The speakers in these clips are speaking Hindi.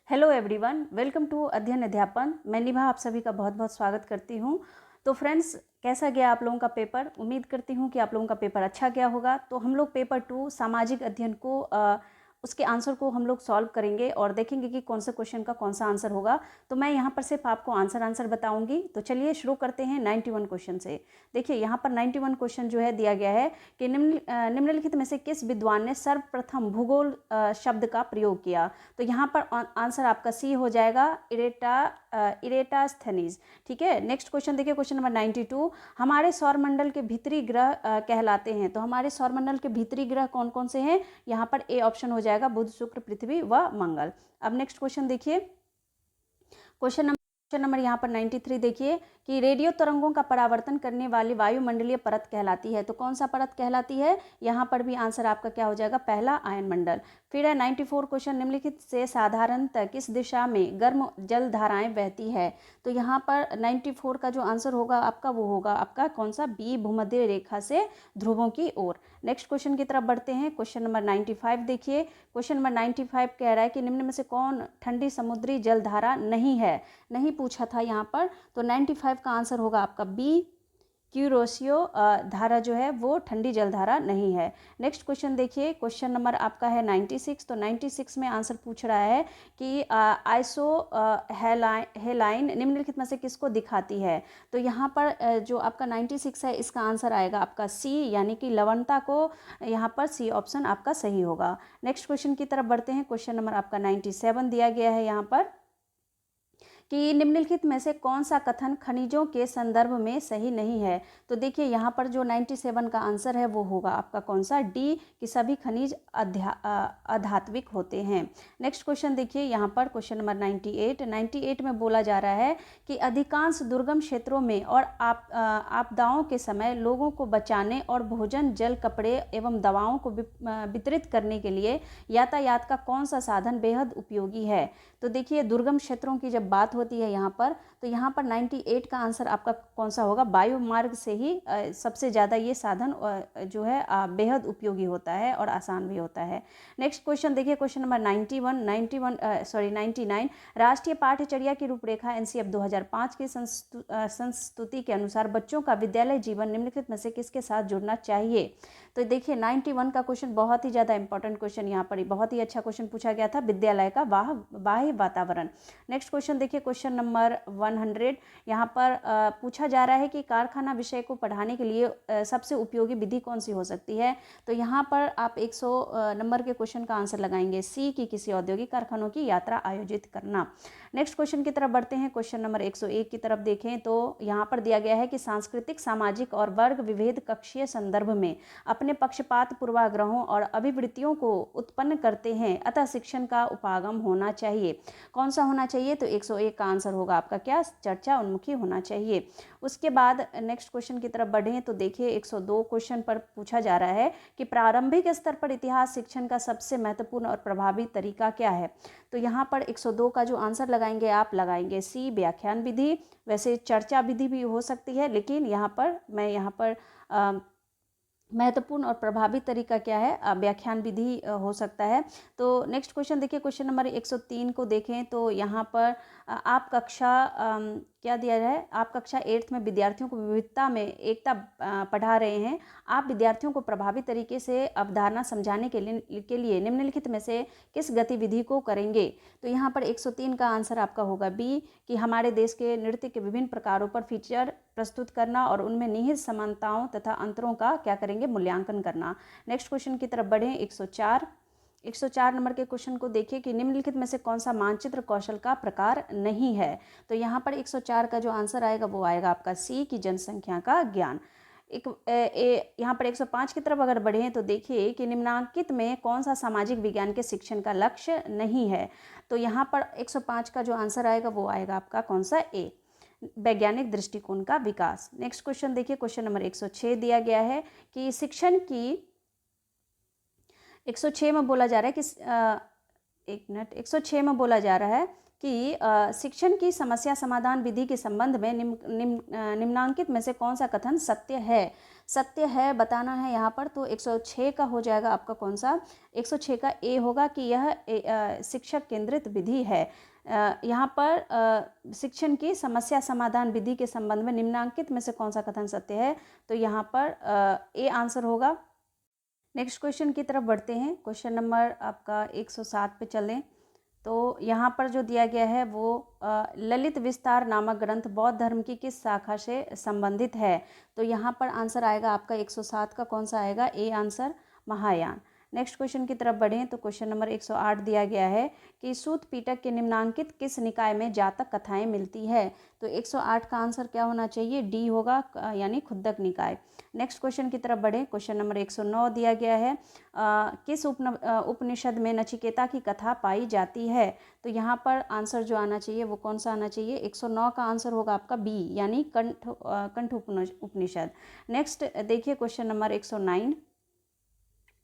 हेलो एवरीवन, वेलकम टू अध्ययन अध्यापन। मैं निभा आप सभी का बहुत बहुत स्वागत करती हूँ। तो फ्रेंड्स, कैसा गया आप लोगों का पेपर? उम्मीद करती हूँ कि आप लोगों का पेपर अच्छा गया होगा। तो हम लोग पेपर 2 सामाजिक अध्ययन को उसके आंसर को हम लोग सॉल्व करेंगे और देखेंगे कि कौन सा क्वेश्चन का कौन सा आंसर होगा। तो मैं यहाँ पर सिर्फ आपको आंसर बताऊंगी। तो चलिए शुरू करते हैं 91 क्वेश्चन से। देखिए यहाँ पर 91 क्वेश्चन जो है दिया गया है कि निम्नलिखित में से किस विद्वान ने सर्वप्रथम भूगोल शब्द का प्रयोग किया। तो यहाँ पर आंसर आपका सी हो जाएगा, इरेटास्थनीज। ठीक है, नेक्स्ट क्वेश्चन देखिए, क्वेश्चन नंबर 92। हमारे सौरमंडल के भीतरी ग्रह कहलाते हैं। तो हमारे सौरमंडल के भीतरी ग्रह कौन कौन से हैं? यहाँ पर ए ऑप्शन हो जाएगा, बुध, शुक्र, पृथ्वी व मंगल। अब नेक्स्ट क्वेश्चन देखिए, क्वेश्चन नंबर यहाँ पर 93 देखिए कि रेडियो तरंगों का परावर्तन करने वाली वायुमंडलीय परत कहलाती है। तो कौन सा परत कहलाती है? यहाँ पर भी आंसर आपका क्या हो जाएगा? पहला, आयनमंडल। फिर है 94 क्वेश्चन, निम्नलिखित से साधारणतः किस दिशा में गर्म जल धाराएं बहती है? तो यहाँ पर 94 का जो आंसर होगा आपका वो होगा आपका कौन सा? बी, भूमध्य रेखा से ध्रुवों की ओर। नेक्स्ट क्वेश्चन की तरफ बढ़ते हैं। क्वेश्चन नंबर 95 देखिए, क्वेश्चन नंबर 95 कह रहा है कि निम्न में से कौन ठंडी समुद्री जलधारा नहीं है? नहीं पूछा था यहाँ पर। तो 95 का आंसर होगा आपका बी, क्यूरोसियो धारा जो है वो ठंडी जलधारा नहीं है। नेक्स्ट क्वेश्चन देखिए, क्वेश्चन नंबर आपका है 96। तो 96 में आंसर पूछ रहा है कि आइसो हेलाइन निम्नलिखित में से किसको दिखाती है? तो यहाँ पर जो आपका 96 है इसका आंसर आएगा आपका सी, यानी कि लवणता को यहाँ पर सी ऑप्शन आपका सही होगा। नेक्स्ट क्वेश्चन की तरफ बढ़ते हैं। क्वेश्चन नंबर आपका 97 दिया गया है यहाँ पर कि निम्नलिखित में से कौन सा कथन खनिजों के संदर्भ में सही नहीं है? तो देखिए यहाँ पर जो 97 का आंसर है वो होगा आपका कौन सा? डी, कि सभी खनिज अधात्विक होते हैं। नेक्स्ट क्वेश्चन देखिए यहाँ पर, क्वेश्चन नंबर 98 में बोला जा रहा है कि अधिकांश दुर्गम क्षेत्रों में और आपदाओं के समय लोगों को बचाने और भोजन, जल, कपड़े एवं दवाओं को वितरित करने के लिए यातायात का कौन सा साधन बेहद उपयोगी है? तो देखिए दुर्गम क्षेत्रों की जब बात होती है यहाँ पर, तो यहाँ पर 98 का आंसर आपका कौन सा होगा? वायु मार्ग से ही सबसे ज़्यादा ये साधन जो है बेहद उपयोगी होता है और आसान भी होता है। नेक्स्ट क्वेश्चन देखिए, क्वेश्चन नंबर 99 राष्ट्रीय पाठ्यचर्या की रूपरेखा एनसीएफ 2005 की संस्तुति के अनुसार बच्चों का विद्यालय जीवन निम्नलिखित में से किसके साथ जुड़ना चाहिए? तो देखिए 91 का क्वेश्चन बहुत ही ज़्यादा इंपॉर्टेंट क्वेश्चन, यहाँ पर बहुत ही अच्छा क्वेश्चन पूछा गया था, विद्यालय का बाह्य वातावरण। नेक्स्ट क्वेश्चन देखिए, क्वेश्चन नंबर 100 यहाँ पर पूछा जा रहा है कि कारखाना विषय को पढ़ाने के लिए सबसे उपयोगी विधि कौन सी हो सकती है? तो यहाँ पर आप 100 नंबर के क्वेश्चन का आंसर लगाएंगे सी, की किसी औद्योगिक कारखानों की यात्रा आयोजित करना। नेक्स्ट क्वेश्चन की तरफ बढ़ते हैं। क्वेश्चन नंबर 101 की तरफ देखें तो यहाँ पर दिया गया है कि सांस्कृतिक, सामाजिक और वर्ग विभेद कक्षीय संदर्भ में अपने पक्षपात, पूर्वाग्रहों और अभिवृत्तियों को उत्पन्न करते हैं, अतः शिक्षण का उपागम होना चाहिए। कौन सा होना चाहिए? तो 101 का आंसर होगा आपका क्या? चर्चा उन्मुखी होना चाहिए। उसके बाद नेक्स्ट क्वेश्चन की तरफ बढ़ें तो देखिए 102 क्वेश्चन पर पूछा जा रहा है कि प्रारंभिक स्तर पर इतिहास शिक्षण का सबसे महत्वपूर्ण और प्रभावी तरीका क्या है? तो यहाँ पर 102 का जो आंसर लगाएंगे आप लगाएंगे सी, व्याख्यान विधि। वैसे चर्चा विधि भी हो सकती है, लेकिन यहाँ पर महत्वपूर्ण और प्रभावी तरीका क्या है? व्याख्यान विधि हो सकता है। तो नेक्स्ट क्वेश्चन देखिए, क्वेश्चन नंबर 103 को देखें तो यहाँ पर आप कक्षा क्या दिया है? आप कक्षा 8th में विद्यार्थियों को विविधता में एकता पढ़ा रहे हैं। आप विद्यार्थियों को प्रभावी तरीके से अवधारणा समझाने के लिए निम्नलिखित में से किस गतिविधि को करेंगे? तो यहाँ पर 103 का आंसर आपका होगा बी, कि हमारे देश के नृत्य के विभिन्न प्रकारों पर फीचर प्रस्तुत करना और उनमें निहित समानताओं तथा अंतरों का क्या करेंगे? मूल्यांकन करना। नेक्स्ट क्वेश्चन की तरफ बढ़ें। 104 नंबर के क्वेश्चन को देखिए कि निम्नलिखित में से कौन सा मानचित्र कौशल का प्रकार नहीं है? तो यहाँ पर 104 का जो आंसर आएगा वो आएगा आपका सी, की जनसंख्या का ज्ञान। यहाँ पर 105 की तरफ अगर बढ़ें तो देखिए कि निम्नांकित में कौन सा सामाजिक विज्ञान के शिक्षण का लक्ष्य नहीं है? तो यहाँ पर 105 का जो आंसर आएगा वो आएगा आपका कौन सा? ए, वैज्ञानिक दृष्टिकोण का विकास। नेक्स्ट क्वेश्चन देखिए, क्वेश्चन नंबर 106 दिया गया है कि शिक्षण की 106 में बोला जा रहा है कि 106 में बोला जा रहा है कि शिक्षण की समस्या समाधान विधि के संबंध में निम्नांकित में से कौन सा कथन सत्य है। सत्य है बताना है यहाँ पर, तो 106 का हो जाएगा आपका कौन सा, 106 का ए होगा कि यह शिक्षक केंद्रित विधि है। यहाँ पर शिक्षण की समस्या समाधान विधि के संबंध में निम्नांकित में से कौन सा कथन सत्य है, तो यहाँ पर ए आंसर होगा। नेक्स्ट क्वेश्चन की तरफ बढ़ते हैं। क्वेश्चन नंबर आपका 107 पे चलें। तो यहाँ पर जो दिया गया है वो ललित विस्तार नामक ग्रंथ बौद्ध धर्म की किस शाखा से संबंधित है, तो यहाँ पर आंसर आएगा आपका 107 का कौन सा आएगा, A answer, Mahayana. Next question की तरफ बढ़ें तो क्वेश्चन नंबर 108 दिया गया है कि सूत पीटक के निम्नांकित किस निकाय में जातक कथाएं मिलती है, तो 108 का आंसर क्या होना चाहिए, डी होगा, यानी खुद्दक निकाय। नेक्स्ट क्वेश्चन की तरफ बढ़ें। क्वेश्चन नंबर 109 दिया गया है किस उपनिषद में नचिकेता की कथा पाई जाती है, तो यहाँ पर आंसर जो आना चाहिए वो कौन सा आना चाहिए, 109 का आंसर होगा आपका बी, यानी कंठ उपनिषद। नेक्स्ट देखिए क्वेश्चन नंबर 109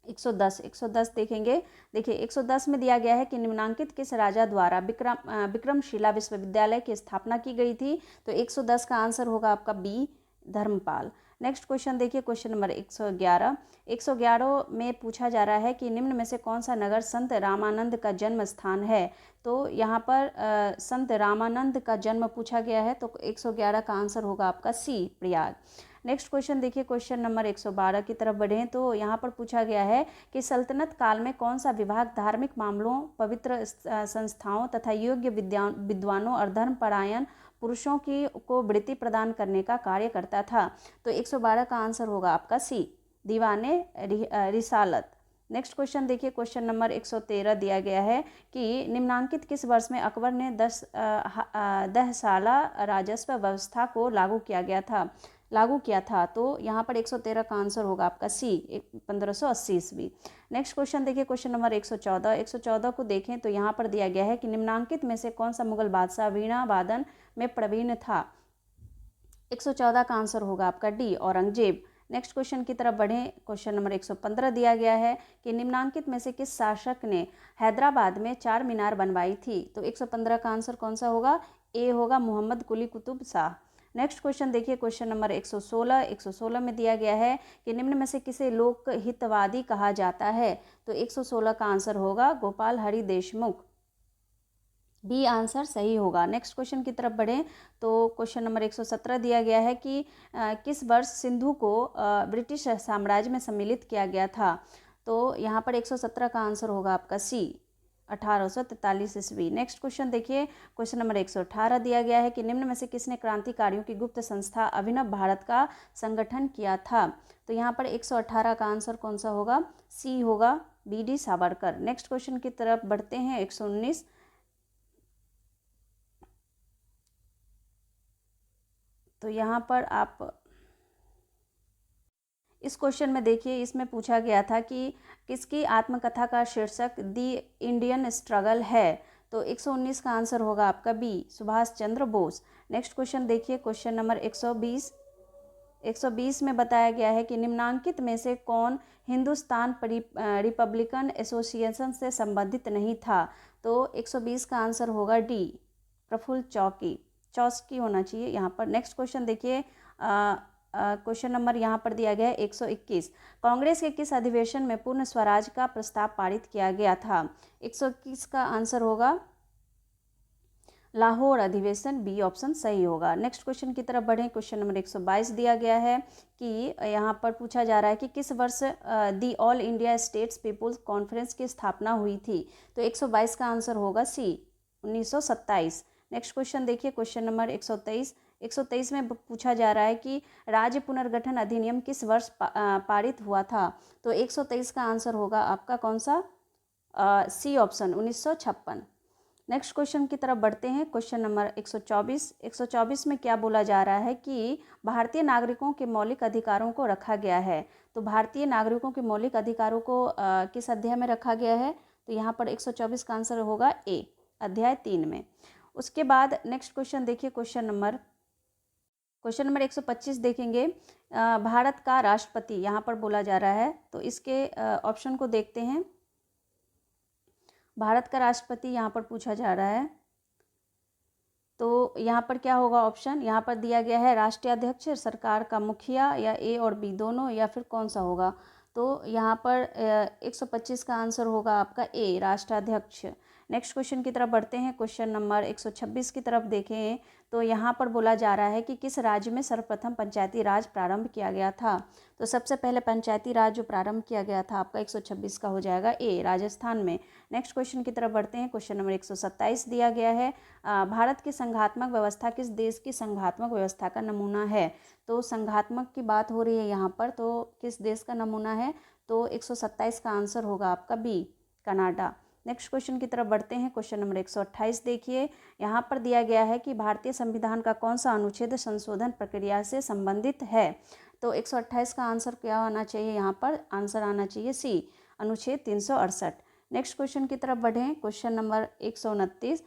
110 देखेंगे। देखिए 110 में दिया गया है कि निम्नांकित किस राजा द्वारा विक्रमशिला विश्वविद्यालय की स्थापना की गई थी, तो 110 का आंसर होगा आपका बी, धर्मपाल। नेक्स्ट क्वेश्चन देखिए क्वेश्चन नंबर 111 में पूछा जा रहा है कि निम्न में से कौन सा नगर संत रामानंद का जन्म स्थान है, तो यहाँ पर संत रामानंद का जन्म पूछा गया है, तो 111 का आंसर होगा आपका सी, प्रयाग। नेक्स्ट क्वेश्चन देखिए क्वेश्चन नंबर 112 की तरफ बढ़ें तो यहाँ पर पूछा गया है कि सल्तनत काल में कौन सा विभाग धार्मिक मामलों, पवित्र संस्थाओं तथा योग्य विद्वानों और धर्मपरायण पुरुषों को वृत्ति प्रदान करने का कार्य करता था, तो 112 का आंसर होगा आपका सी, दीवाने रिसालत। नेक्स्ट क्वेश्चन देखिए क्वेश्चन नंबर 113 दिया गया है कि निम्नांकित किस वर्ष में अकबर ने 10 साला राजस्व व्यवस्था को लागू किया था, तो यहाँ पर 113 का आंसर होगा आपका सी, 1580 ईस्वी। नेक्स्ट क्वेश्चन देखिए क्वेश्चन नंबर 114 को देखें तो यहाँ पर दिया गया है कि निम्नांकित में से कौन सा मुगल बादशाह वीणा वादन में प्रवीण था, 114 का आंसर होगा आपका डी, औरंगजेब। नेक्स्ट क्वेश्चन की तरफ बढ़ें। क्वेश्चन नंबर 115 दिया गया है कि निम्नांकित में से किस शासक ने हैदराबाद में 4 मीनार बनवाई थी, तो 115 का आंसर कौन सा होगा, ए होगा, मोहम्मद कुली कुतुब शाह। नेक्स्ट क्वेश्चन देखिए क्वेश्चन नंबर 116 में दिया गया है कि निम्न में से किसे लोक हितवादी कहा जाता है, तो 116 का आंसर होगा गोपाल हरि देशमुख, बी आंसर सही होगा। नेक्स्ट क्वेश्चन की तरफ बढ़ें तो क्वेश्चन नंबर 117 दिया गया है कि किस वर्ष सिंधु को ब्रिटिश साम्राज्य में सम्मिलित किया गया था, तो यहाँ पर 117 का आंसर होगा आपका सी, 1843 ईस्वी। नेक्स्ट क्वेश्चन देखिए क्वेश्चन नंबर 118 दिया गया है कि निम्न में से किसने क्रांतिकारियों की गुप्त संस्था अभिनव भारत का संगठन किया था, तो यहाँ पर 118 का आंसर कौन सा होगा, सी होगा, बी.डी. सावरकर। नेक्स्ट क्वेश्चन की तरफ बढ़ते हैं 119। तो यहाँ पर आप इस क्वेश्चन में देखिए, इसमें पूछा गया था कि किसकी आत्मकथा का शीर्षक दी इंडियन स्ट्रगल है, तो 119 का आंसर होगा आपका B, Subhash Chandra Bose. Next question देखिए क्वेश्चन नंबर 120 में बताया गया है कि निम्नांकित में से कौन हिंदुस्तान रिपब्लिकन एसोसिएशन से संबंधित नहीं था, तो 120 का आंसर होगा डी, प्रफुल्ल चौस्की होना चाहिए यहाँ पर। नेक्स्ट क्वेश्चन देखिए क्वेश्चन नंबर यहाँ पर दिया गया है 121, कांग्रेस के किस अधिवेशन में पूर्ण स्वराज का प्रस्ताव पारित किया गया था, 121 का आंसर होगा लाहौर अधिवेशन, बी ऑप्शन सही होगा। नेक्स्ट क्वेश्चन की तरफ बढ़ें। क्वेश्चन नंबर 122 दिया गया है कि यहाँ पर पूछा जा रहा है कि किस वर्ष the All India States Peoples Conference की स्थापना हुई थी, तो 122 का आंसर होगा सी, 1927। नेक्स्ट क्वेश्चन देखिए क्वेश्चन नंबर 123 में पूछा जा रहा है कि राज्य पुनर्गठन अधिनियम किस वर्ष पारित हुआ था, तो 123 का आंसर होगा आपका कौन सा, सी ऑप्शन, 1956। नेक्स्ट क्वेश्चन की तरफ बढ़ते हैं। क्वेश्चन नंबर 124 में क्या बोला जा रहा है कि भारतीय नागरिकों के मौलिक अधिकारों को रखा गया है, तो भारतीय नागरिकों के मौलिक अधिकारों को किस अध्याय में रखा गया है, तो यहाँ पर 124 का आंसर होगा ए, अध्याय 3 में। उसके बाद नेक्स्ट क्वेश्चन देखिए क्वेश्चन नंबर 125 देखेंगे। भारत का राष्ट्रपति यहाँ पर बोला जा रहा है, तो इसके ऑप्शन को देखते हैं। भारत का राष्ट्रपति यहाँ पर पूछा जा रहा है, तो यहाँ पर क्या होगा ऑप्शन, यहाँ पर दिया गया है राष्ट्रीय अध्यक्ष, सरकार का मुखिया, या ए और बी दोनों, या फिर कौन सा होगा। तो यहाँ पर 125 का आंसर होगा आपका ए, राष्ट्राध्यक्ष। नेक्स्ट क्वेश्चन की तरफ बढ़ते हैं। क्वेश्चन नंबर 126 की तरफ देखें तो यहाँ पर बोला जा रहा है कि किस राज्य में सर्वप्रथम पंचायती राज प्रारंभ किया गया था। तो सबसे पहले पंचायती राज जो प्रारंभ किया गया था आपका 126 का हो जाएगा ए, राजस्थान में। नेक्स्ट क्वेश्चन की तरफ बढ़ते हैं। क्वेश्चन नंबर 127 दिया गया है, भारत की संघात्मक व्यवस्था किस देश की संघात्मक व्यवस्था का नमूना है। तो संघात्मक की बात हो रही है यहाँ पर, तो किस देश का नमूना है। तो 127 का आंसर होगा आपका बी, कनाडा। नेक्स्ट क्वेश्चन की तरफ बढ़ते हैं। क्वेश्चन नंबर 128 देखिए, यहाँ पर दिया गया है कि भारतीय संविधान का कौन सा अनुच्छेद संशोधन प्रक्रिया से संबंधित है। तो 128 का आंसर क्या आना चाहिए, यहाँ पर आंसर आना चाहिए सी, अनुच्छेद 368। नेक्स्ट क्वेश्चन की तरफ बढ़ें। क्वेश्चन नंबर 129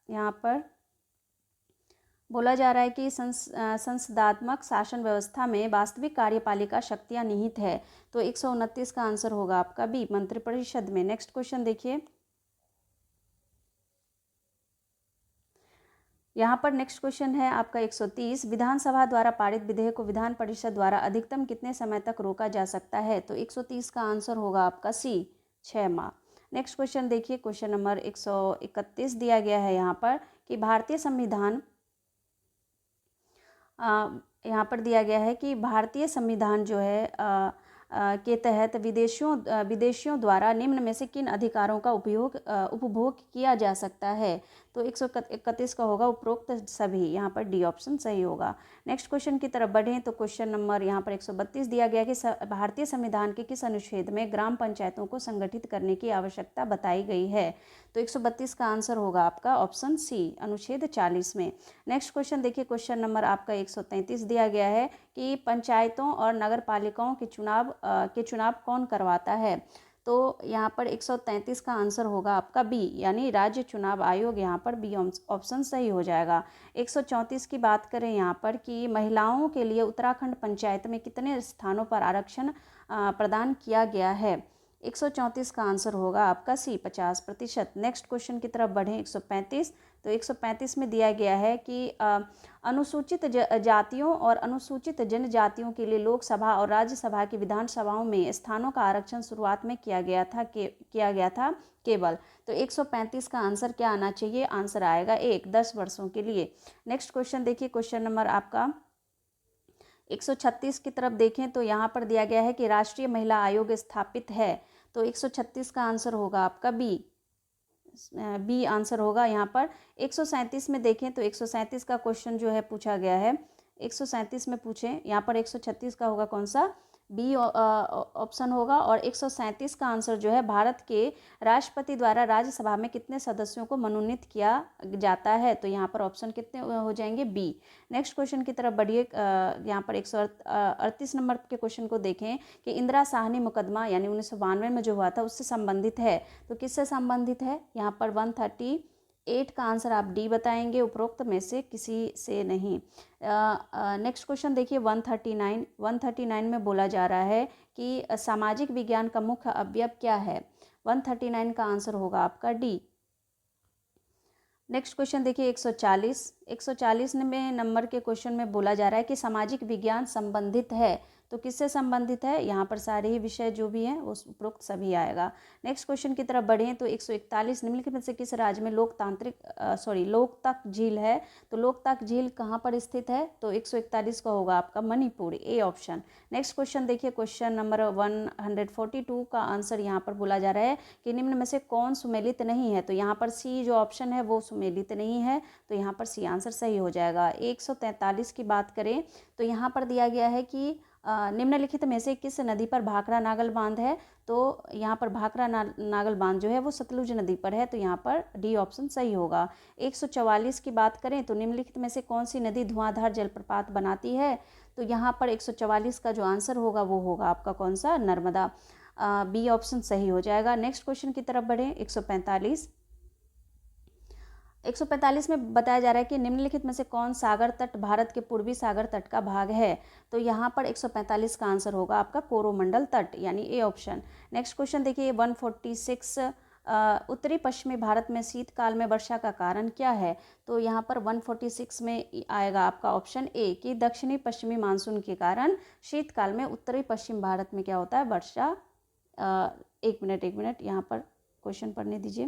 यहाँ पर बोला जा रहा है कि संसदात्मक शासन व्यवस्था में वास्तविक कार्यपालिका शक्तियां निहित है। तो 129 का आंसर होगा आपका बी, मंत्रिपरिषद में। नेक्स्ट क्वेश्चन देखिए, यहाँ पर नेक्स्ट क्वेश्चन है आपका 130, विधानसभा द्वारा पारित विधेयक को विधान परिषद द्वारा अधिकतम कितने समय तक रोका जा सकता है। तो 130 का आंसर होगा आपका सी, 6 माह। नेक्स्ट क्वेश्चन देखिए, क्वेश्चन नंबर 131 दिया गया है यहाँ पर कि भारतीय संविधान, यहाँ पर दिया गया है कि भारतीय संविधान जो है के तहत विदेशियों द्वारा निम्न में से किन अधिकारों का उपभोग किया जा सकता है। तो 131 का होगा उपरोक्त सभी, यहाँ पर डी ऑप्शन सही होगा। नेक्स्ट क्वेश्चन की तरफ बढ़ें तो क्वेश्चन नंबर यहाँ पर 132 दिया गया कि भारतीय संविधान के किस अनुच्छेद में ग्राम पंचायतों को संगठित करने की आवश्यकता बताई गई है। तो 132 का आंसर होगा आपका ऑप्शन सी, अनुच्छेद 40 में। नेक्स्ट क्वेश्चन देखिए, क्वेश्चन नंबर आपका 133 दिया गया है कि पंचायतों और नगर पालिकाओं के चुनाव कौन करवाता है। तो यहाँ पर 133 का आंसर होगा आपका बी, यानी राज्य चुनाव आयोग, यहाँ पर बी ऑप्शन सही हो जाएगा। 134 की बात करें यहाँ पर कि महिलाओं के लिए उत्तराखंड पंचायत में कितने स्थानों पर आरक्षण प्रदान किया गया है। 134 का आंसर होगा आपका सी, 50%। नेक्स्ट क्वेश्चन की तरफ बढ़ें। 135, तो 135 में दिया गया है कि अनुसूचित जातियों और अनुसूचित जनजातियों के लिए लोकसभा और राज्यसभा की विधानसभाओं में स्थानों का आरक्षण शुरुआत में किया गया था केवल। तो 135 का आंसर क्या आना चाहिए, आंसर आएगा 1, 10 वर्षों के लिए। नेक्स्ट क्वेश्चन देखिए, क्वेश्चन नंबर आपका 136 की तरफ देखें तो यहाँ पर दिया गया है कि राष्ट्रीय महिला आयोग स्थापित है। तो 136 का आंसर होगा आपका बी आंसर होगा यहाँ पर। 137 में देखें तो 137 का क्वेश्चन जो है पूछा गया है, 137 में पूछें, यहाँ पर 136 का होगा कौन सा, बी ऑप्शन होगा। और 137 का आंसर जो है, भारत के राष्ट्रपति द्वारा राज्यसभा में कितने सदस्यों को मनोनीत किया जाता है। तो यहाँ पर ऑप्शन कितने हो जाएंगे, बी। नेक्स्ट क्वेश्चन की तरफ बढ़िए, यहाँ पर 138 नंबर के क्वेश्चन को देखें कि इंदिरा साहनी मुकदमा यानी 1992 में जो हुआ था उससे संबंधित है। तो किससे संबंधित है, यहाँ पर 138 का आंसर आप डी बताएंगे, उपरोक्त में से किसी से नहीं। नेक्स्ट क्वेश्चन देखिए 139 में बोला जा रहा है कि सामाजिक विज्ञान का मुख्य अवयव क्या है। 139 का आंसर होगा आपका डी। नेक्स्ट क्वेश्चन देखिए 140 में नंबर के क्वेश्चन में बोला जा रहा है कि सामाजिक विज्ञान संबंधित है। तो किससे संबंधित है, यहाँ पर सारे ही विषय जो भी हैं उस उपरोक्त सभी आएगा। नेक्स्ट क्वेश्चन की तरफ बढ़ें तो 141 निम्नलिखित में से किस राज्य में लोकतक झील है। तो लोकतक झील कहाँ पर स्थित है। तो 141 का होगा आपका Manipur, A option. Next question देखिए, क्वेश्चन नंबर 142 का आंसर यहाँ पर बोला जा रहा है कि निम्न में से कौन सुमेलित नहीं है। तो यहाँ पर सी जो ऑप्शन है वो सुमेलित नहीं है, तो यहाँ पर सी आंसर सही हो जाएगा। 143 की बात करें तो यहाँ पर दिया गया है कि निम्नलिखित में से किस नदी पर भाखड़ा नागल बांध है। तो यहाँ पर भाखड़ा नागल बांध जो है वो सतलुज नदी पर है, तो यहाँ पर डी ऑप्शन सही होगा। 144 की बात करें तो निम्नलिखित में से कौन सी नदी धुआंधार जलप्रपात बनाती है। तो यहाँ पर 144 का जो आंसर होगा वो होगा आपका कौन सा, नर्मदा, बी ऑप्शन सही हो जाएगा। नेक्स्ट क्वेश्चन की तरफ बढ़ें। 145 में बताया जा रहा है कि निम्नलिखित में से कौन सागर तट भारत के पूर्वी सागर तट का भाग है। तो यहाँ पर 145 का आंसर होगा आपका कोरोमंडल तट, यानी ए ऑप्शन। नेक्स्ट क्वेश्चन देखिए 146 उत्तरी पश्चिमी भारत में शीतकाल में वर्षा का कारण क्या है? तो यहाँ पर 146 में आएगा आपका ऑप्शन ए कि दक्षिणी पश्चिमी मानसून के कारण शीतकाल में उत्तरी पश्चिम भारत में क्या होता है, वर्षा। एक मिनट यहाँ पर क्वेश्चन पढ़ने दीजिए।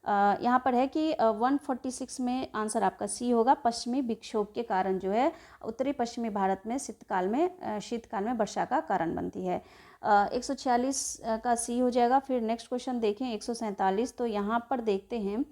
यहाँ पर है कि 146 में आंसर आपका सी होगा, पश्चिमी विक्षोभ के कारण जो है उत्तरी पश्चिमी भारत में शीतकाल में वर्षा का कारण बनती है। 146 का सी हो जाएगा। फिर नेक्स्ट क्वेश्चन देखें 147। तो यहाँ पर देखते हैं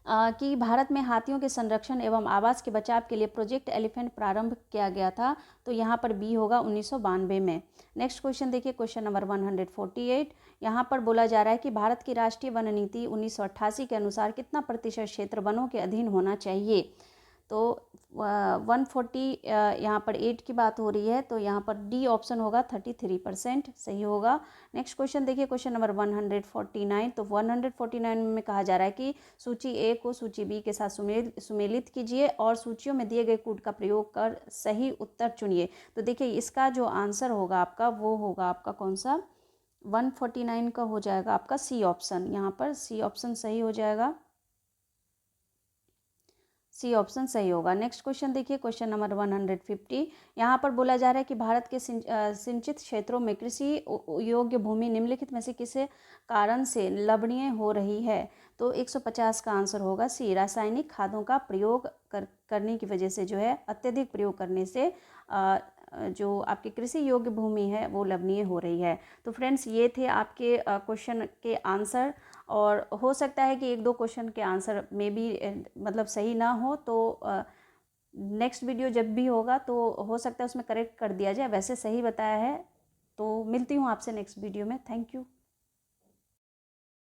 कि भारत में हाथियों के संरक्षण एवं आवास के बचाव के लिए प्रोजेक्ट एलिफेंट प्रारंभ किया गया था। तो यहाँ पर बी होगा 1992 में। नेक्स्ट क्वेश्चन देखिए, क्वेश्चन नंबर 148। यहाँ पर बोला जा रहा है कि भारत की राष्ट्रीय वन नीति 1988 के अनुसार कितना प्रतिशत क्षेत्र वनों के अधीन होना चाहिए? तो 140 यहाँ पर 8 की बात हो रही है, तो यहाँ पर डी ऑप्शन होगा 33% सही होगा। नेक्स्ट क्वेश्चन देखिए, क्वेश्चन नंबर 149। तो 149 में कहा जा रहा है कि सूची ए को सूची बी के साथ सुमेलित कीजिए और सूचियों में दिए गए कूट का प्रयोग कर सही उत्तर चुनिए। तो देखिए इसका जो आंसर होगा आपका वो होगा आपका कौन सा, 149 का हो जाएगा आपका सी ऑप्शन। यहाँ पर सी ऑप्शन सही हो जाएगा, सी ऑप्शन सही होगा। नेक्स्ट क्वेश्चन देखिए, क्वेश्चन नंबर 150। यहाँ पर बोला जा रहा है कि भारत के सिंचित क्षेत्रों में कृषि योग्य भूमि निम्नलिखित में से किस कारण से लवणीय हो रही है? तो 150 का आंसर होगा सी, रासायनिक खादों का प्रयोग करने की वजह से जो है, अत्यधिक प्रयोग करने से जो आपकी कृषि योग्य भूमि है वो लवणीय हो रही है। तो फ्रेंड्स ये थे आपके क्वेश्चन के आंसर, और हो सकता है कि एक दो क्वेश्चन के आंसर में भी मतलब सही ना हो, तो नेक्स्ट वीडियो जब भी होगा तो हो सकता है उसमें करेक्ट कर दिया जाए। वैसे सही बताया है। तो मिलती हूँ आपसे नेक्स्ट वीडियो में। Thank you.